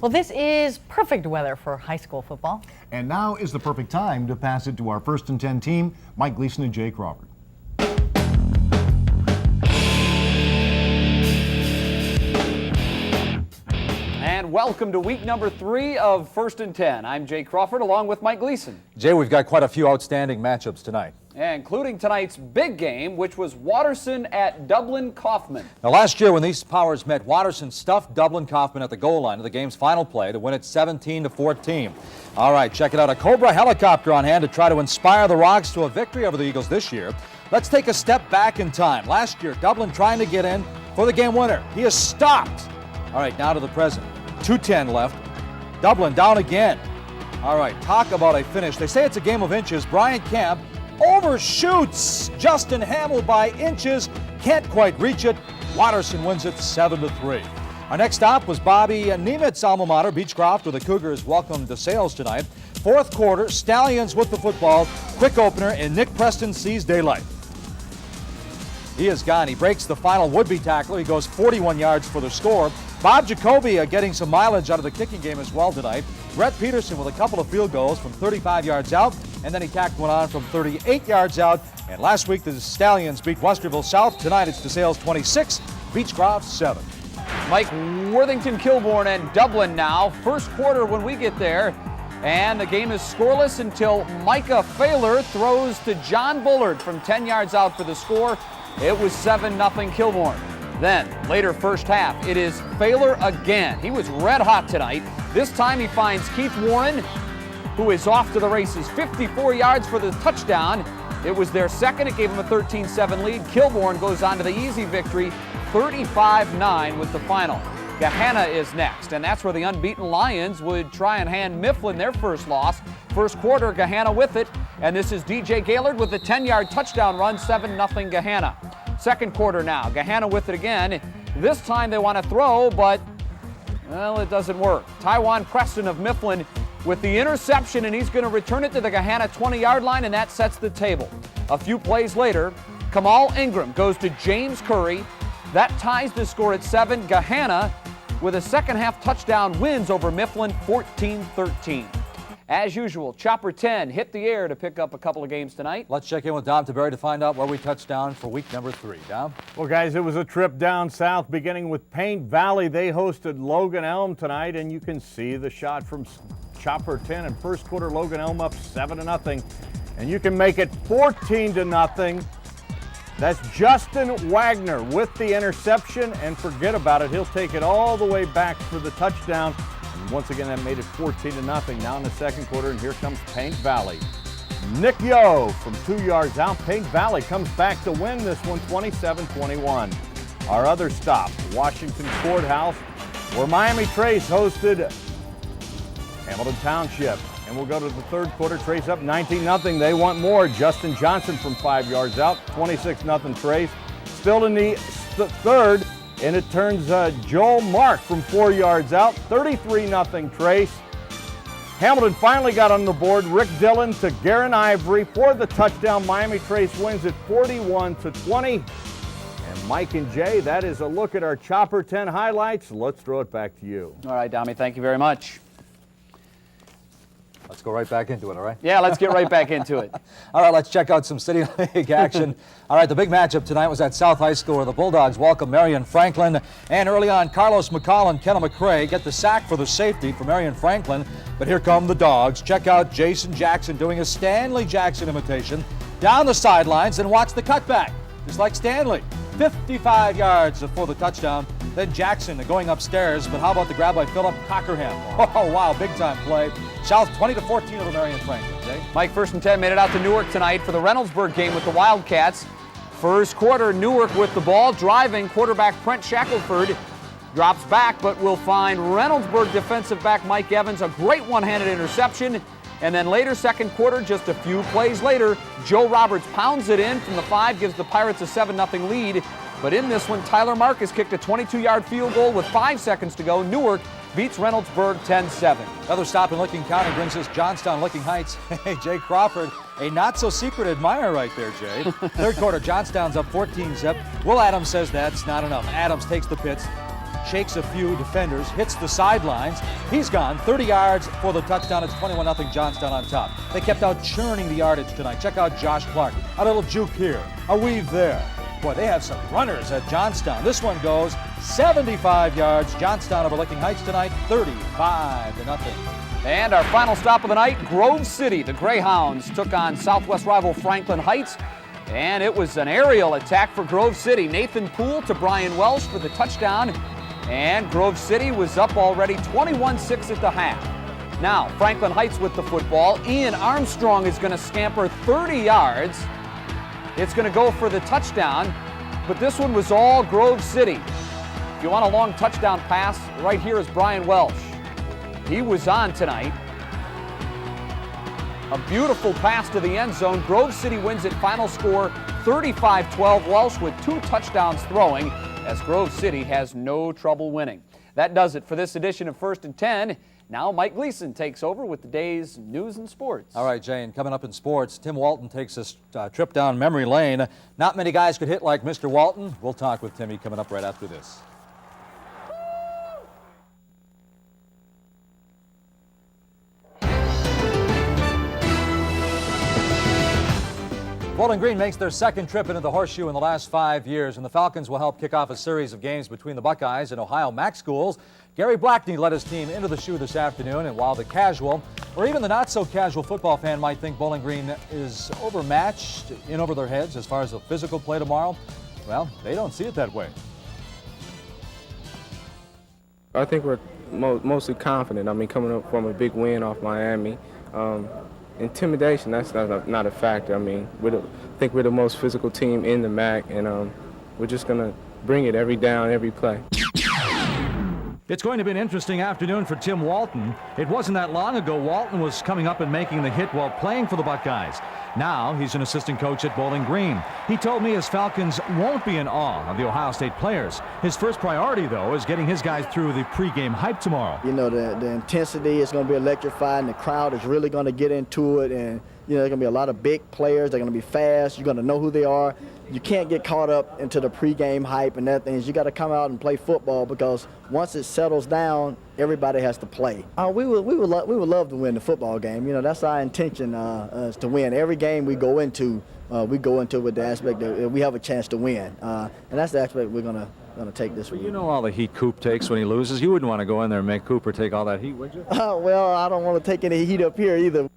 Well, this is perfect weather for high school football. And now is the perfect time to pass it to our 1st and 10 team, Mike Gleason and Jay Crawford. And welcome to week number 3 of 1st and 10. I'm Jay Crawford along with Mike Gleason. Jay, we've got quite a few outstanding matchups tonight. Including tonight's big game, which was Waterson at Dublin-Kaufman. Now, last year when these powers met, Waterson stuffed Dublin-Kaufman at the goal line of the game's final play to win it 17-14. All right, check it out. A Cobra helicopter on hand to try to inspire the Rocks to a victory over the Eagles this year. Let's take a step back in time. Last year, Dublin trying to get in for the game winner. He is stopped. All right, now to the present. 2:10 left. Dublin down again. All right, talk about a finish. They say it's a game of inches. Brian Camp overshoots Justin Hamill by inches. Can't quite reach it. Waterson wins it 7-3. Our next stop was Bobby Niemitz's alma mater, Beechcroft, where the Cougars welcomed the Sales tonight. Fourth quarter, Stallions with the football. Quick opener, and Nick Preston sees daylight. He is gone. He breaks the final would-be tackle. He goes 41 yards for the score. Bob Jacoby getting some mileage out of the kicking game as well tonight. Brett Peterson with a couple of field goals from 35 yards out, and then he tacked one on from 38 yards out. And last week, the Stallions beat Westerville South. Tonight, it's DeSales 26, Beechcroft 7. Mike, Worthington, Kilbourne, and Dublin now. First quarter when we get there. And the game is scoreless until Micah Failer throws to John Bullard from 10 yards out for the score. It was 7-0 Kilbourne. Then, later first half, it is Failer again. He was red hot tonight. This time he finds Keith Warren, who is off to the races. 54 yards for the touchdown. It was their second. It gave him a 13-7 lead. Kilbourne goes on to the easy victory, 35-9 with the final. Gahanna is next, and that's where the unbeaten Lions would try and hand Mifflin their first loss. First quarter, Gahanna with it, and this is DJ Gaylord with the 10-yard touchdown run, 7-0 Gahanna. Second quarter now, Gahanna with it again. This time they want to throw, but, well, it doesn't work. Tywan Preston of Mifflin with the interception, and he's going to return it to the Gahanna 20-yard line, and that sets the table. A few plays later, Kamal Ingram goes to James Curry. That ties the score at 7. Gahanna, with a second-half touchdown, wins over Mifflin 14-13. As usual, Chopper 10 hit the air to pick up a couple of games tonight. Let's check in with Dom Taberry to find out where we touched down for week number 3. Dom? Well, guys, it was a trip down south, beginning with Paint Valley. They hosted Logan Elm tonight, and you can see the shot from Chopper 10 in first quarter. Logan Elm up 7-0, and you can make it 14-0. That's Justin Wagner with the interception, and forget about it. He'll take it all the way back for the touchdown. And once again, that made it 14-0 now in the second quarter, and here comes Paint Valley. Nick Yo from 2 yards out. Paint Valley comes back to win this one, 27-21. Our other stop, Washington Courthouse, where Miami Trace hosted Hamilton Township. And we'll go to the third quarter. Trace up 19-0. They want more. Justin Johnson from 5 yards out. 26-0 Trace. Still in the third, and it turns Joel Mark from 4 yards out. 33-0 Trace. Hamilton finally got on the board. Rick Dillon to Garen Ivory for the touchdown. Miami Trace wins it 41-20. And Mike and Jay, that is a look at our Chopper 10 highlights. Let's throw it back to you. All right, Dommy, thank you very much. Let's go right back into it, all right? Yeah, let's get right back into it. All right, let's check out some City League action. All right, the big matchup tonight was at South High School, where the Bulldogs welcome Marion Franklin. And early on, Carlos McCall and Kenna McCrae get the sack for the safety for Marion Franklin. But here come the Dogs. Check out Jason Jackson doing a Stanley Jackson imitation down the sidelines, and watch the cutback, just like Stanley. 55 yards for the touchdown. Then Jackson going upstairs, but how about the grab by Philip Cockerham? Oh, wow, big-time play. South 20-14 over Marion Franklin. Jay? Mike, 1st and 10 made it out to Newark tonight for the Reynoldsburg game with the Wildcats. First quarter, Newark with the ball, driving. Quarterback Brent Shackelford drops back, but will find Reynoldsburg defensive back Mike Evans a great one-handed interception. And then later, second quarter, just a few plays later, Joe Roberts pounds it in from the 5, gives the Pirates a 7-0 lead. But in this one, Tyler Marcus kicked a 22-yard field goal with 5 seconds to go. Newark beats Reynoldsburg 10-7. Another stop in Licking County brings us Johnstown Licking Heights. Hey, Jay Crawford, a not-so-secret admirer right there, Jay. Third quarter, Johnstown's up 14-zip. Will Adams says that's not enough. Adams takes the pits, shakes a few defenders, hits the sidelines. He's gone 30 yards for the touchdown. It's 21-0 Johnstown on top. They kept out churning the yardage tonight. Check out Josh Clark. A little juke here, a weave there. Boy, they have some runners at Johnstown. This one goes 75 yards. Johnstown over Licking Heights tonight, 35-0. And our final stop of the night, Grove City. The Greyhounds took on Southwest rival Franklin Heights, and it was an aerial attack for Grove City. Nathan Poole to Brian Welsh for the touchdown, and Grove City was up already 21-6 at the half. Now, Franklin Heights with the football. Ian Armstrong is going to scamper 30 yards. It's going to go for the touchdown, but this one was all Grove City. If you want a long touchdown pass, right here is Brian Welsh. He was on tonight. A beautiful pass to the end zone. Grove City wins it. Final score 35-12. Welsh with 2 touchdowns throwing, as Grove City has no trouble winning. That does it for this edition of First and 10. Now Mike Gleason takes over with the day's news and sports. All right, Jane, coming up in sports, Tim Walton takes us trip down memory lane. Not many guys could hit like Mr. Walton. We'll talk with Timmy coming up right after this. Bowling Green makes their second trip into the Horseshoe in the last 5 years, and the Falcons will help kick off a series of games between the Buckeyes and Ohio Mac schools. Gary Blackney led his team into the shoe this afternoon, and while the casual, or even the not-so-casual football fan might think Bowling Green is overmatched in over their heads as far as the physical play tomorrow, well, they don't see it that way. I think we're mostly confident. I mean, coming up from a big win off Miami. Intimidation, that's not a factor. I mean, I think we're the most physical team in the MAC, and we're just going to bring it every down, every play. It's going to be an interesting afternoon for Tim Walton. It wasn't that long ago Walton was coming up and making the hit while playing for the Buckeyes. Now he's an assistant coach at Bowling Green. He told me his Falcons won't be in awe of the Ohio State players. His first priority, though, is getting his guys through the pregame hype tomorrow. You know, the intensity is going to be electrified, and the crowd is really going to get into it. And, you know, there's going to be a lot of big players. They're going to be fast. You're going to know who they are. You can't get caught up into the pregame hype and that things. You got to come out and play football, because once it settles down, everybody has to play. We would love to win the football game. You know, that's our intention, is to win. Every game we go into with the aspect that we have a chance to win, and that's the aspect we're gonna take this week. You know all the heat Coop takes when he loses. You wouldn't want to go in there and make Cooper take all that heat, would you? Well, I don't want to take any heat up here either.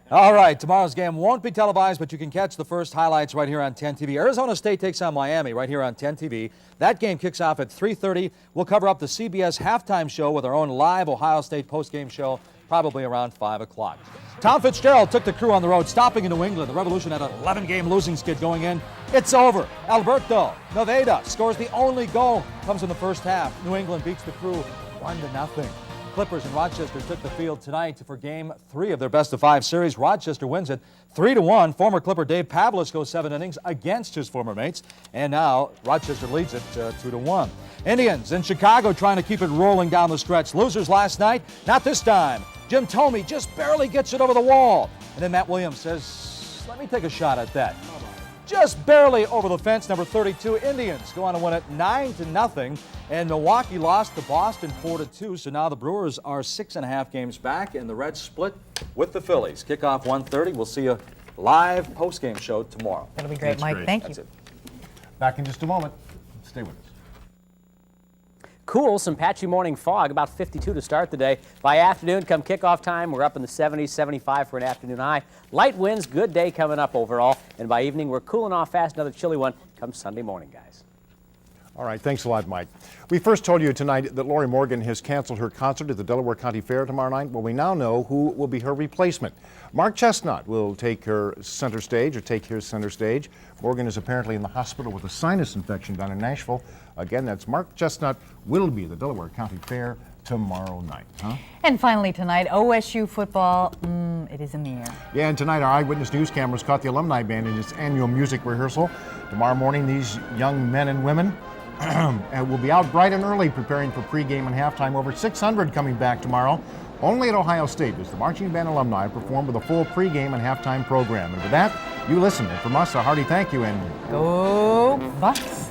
All right, tomorrow's game won't be televised, but you can catch the first highlights right here on 10 TV. Arizona State takes on Miami right here on 10 TV. That game kicks off at 3:30. We'll cover up the CBS halftime show with our own live Ohio State postgame show, probably around 5 o'clock. Tom Fitzgerald took the crew on the road, stopping in New England. The Revolution had an 11-game losing skid going in. It's over. Alberto Noveda scores the only goal. Comes in the first half. New England beats the crew 1-0. Clippers in Rochester took the field tonight for Game 3 of their best-of-5 series. Rochester wins it 3-1. Former Clipper Dave Pavlis goes 7 innings against his former mates, and now Rochester leads it 2-1. Indians in Chicago trying to keep it rolling down the stretch. Losers last night, not this time. Jim Thome just barely gets it over the wall, and then Matt Williams says, "Let me take a shot at that." Just barely over the fence. Number 32 Indians go on to win it 9-0, and Milwaukee lost to Boston 4-2. So now the Brewers are 6.5 games back, and the Reds split with the Phillies. Kickoff 1:30. We'll see a live post-game show tomorrow. That'll be great, That's Mike. great. Thank That's you. it. Back in just a moment. Stay with us. Cool, some patchy morning fog, about 52 to start the day. By afternoon, come kickoff time, we're up in the 70s, 75 for an afternoon high. Light winds, good day coming up overall. And by evening, we're cooling off fast, another chilly one come Sunday morning, guys. All right, thanks a lot, Mike. We first told you tonight that Lori Morgan has canceled her concert at the Delaware County Fair tomorrow night. Well, we now know who will be her replacement. Mark Chestnut will take his center stage. Morgan is apparently in the hospital with a sinus infection down in Nashville. Again, that's Mark Chestnut will be at the Delaware County Fair tomorrow night. And finally tonight, OSU football, it is in the air. Yeah, and tonight our Eyewitness News cameras caught the Alumni Band in its annual music rehearsal. Tomorrow morning, these young men and women will be out bright and early preparing for pregame and halftime. Over 600 coming back tomorrow. Only at Ohio State does the Marching Band Alumni perform with a full pregame and halftime program. And with that, you listen. And from us, a hearty thank you and Go Bucks.